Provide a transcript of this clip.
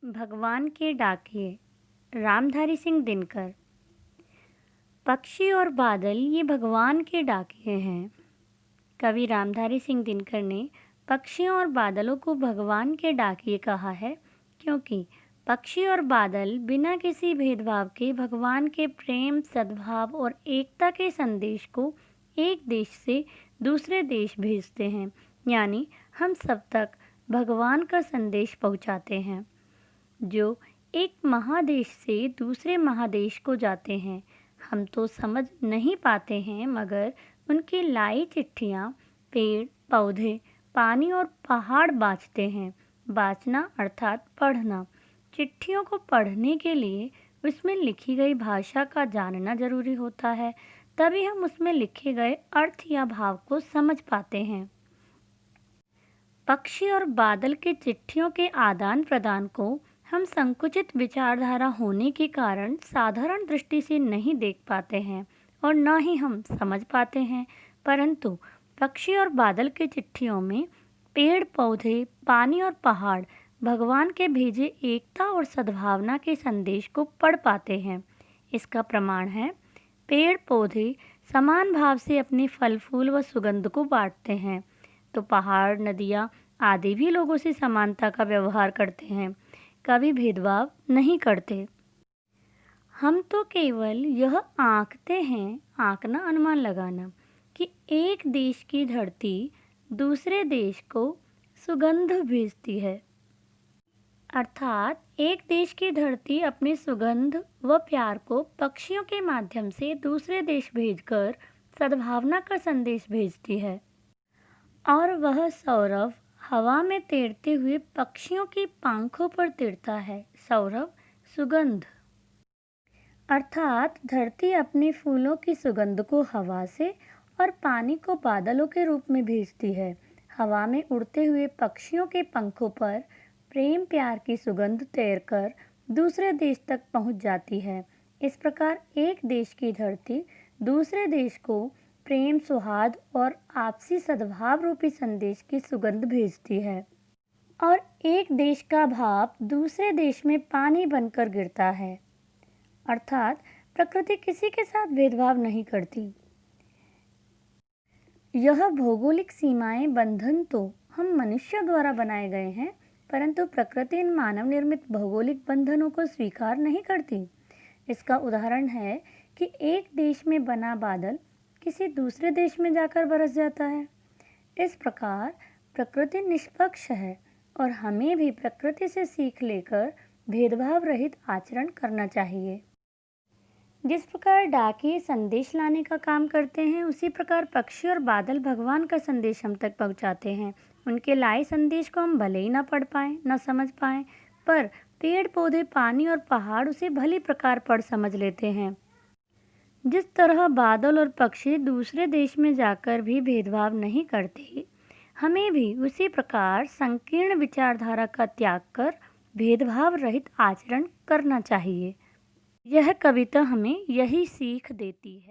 भगवान के डाकिए रामधारी सिंह दिनकर। पक्षी और बादल ये भगवान के डाकिए हैं। कवि रामधारी सिंह दिनकर ने पक्षियों और बादलों को भगवान के डाकिए कहा है, क्योंकि पक्षी और बादल बिना किसी भेदभाव के भगवान के प्रेम, सद्भाव और एकता के संदेश को एक देश से दूसरे देश भेजते हैं, यानी हम सब तक भगवान का संदेश पहुंचाते हैं। जो एक महादेश से दूसरे महादेश को जाते हैं, हम तो समझ नहीं पाते हैं, मगर उनकी लाई चिट्ठियाँ पेड़, पौधे, पानी और पहाड़ बाँचते हैं। बाँचना अर्थात पढ़ना। चिट्ठियों को पढ़ने के लिए उसमें लिखी गई भाषा का जानना जरूरी होता है, तभी हम उसमें लिखे गए अर्थ या भाव को समझ पाते हैं। पक्षी और बादल के चिट्ठियों के आदान प्रदान को हम संकुचित विचारधारा होने के कारण साधारण दृष्टि से नहीं देख पाते हैं और न ही हम समझ पाते हैं, परंतु पक्षी और बादल के चिट्ठियों में पेड़, पौधे, पानी और पहाड़ भगवान के भेजे एकता और सद्भावना के संदेश को पढ़ पाते हैं। इसका प्रमाण है, पेड़ पौधे समान भाव से अपने फल फूल व सुगंध को बांटते हैं, तो पहाड़, नदियाँ आदि भी लोगों से समानता का व्यवहार करते हैं, कभी भेदभाव नहीं करते। हम तो केवल यह आंकते हैं, आंकना अनुमान लगाना, कि एक देश की धरती दूसरे देश को सुगंध भेजती है, अर्थात एक देश की धरती अपनी सुगंध व प्यार को पक्षियों के माध्यम से दूसरे देश भेजकर सद्भावना का संदेश भेजती है। और वह सौरभ हवा में तैरते हुए पक्षियों की पंखों पर तैरता है। सौरभ सुगंध, अर्थात धरती अपने फूलों की सुगंध को हवा से और पानी को बादलों के रूप में भेजती है। हवा में उड़ते हुए पक्षियों के पंखों पर प्रेम प्यार की सुगंध तैरकर दूसरे देश तक पहुंच जाती है। इस प्रकार एक देश की धरती दूसरे देश को प्रेम, सौहार्द और आपसी सद्भाव रूपी संदेश की सुगंध भेजती है। और एक देश का भाप दूसरे देश में पानी बनकर गिरता है, अर्थात प्रकृति किसी के साथ भेदभाव नहीं करती। यह भौगोलिक सीमाएं, बंधन तो हम मनुष्य द्वारा बनाए गए हैं, परंतु प्रकृति इन मानव निर्मित भौगोलिक बंधनों को स्वीकार नहीं करती। इसका उदाहरण है कि एक देश में बना बादल किसी दूसरे देश में जाकर बरस जाता है। इस प्रकार प्रकृति निष्पक्ष है और हमें भी प्रकृति से सीख लेकर भेदभाव रहित आचरण करना चाहिए। जिस प्रकार डाकिये संदेश लाने का काम करते हैं, उसी प्रकार पक्षी और बादल भगवान का संदेश हम तक पहुंचाते हैं। उनके लाए संदेश को हम भले ही ना पढ़ पाएं, ना समझ पाएं, पर पेड़ पौधे, पानी और पहाड़ उसे भली प्रकार पढ़ समझ लेते हैं। जिस तरह बादल और पक्षी दूसरे देश में जाकर भी भेदभाव नहीं करते, हमें भी उसी प्रकार संकीर्ण विचारधारा का त्याग कर भेदभाव रहित आचरण करना चाहिए। यह कविता हमें यही सीख देती है।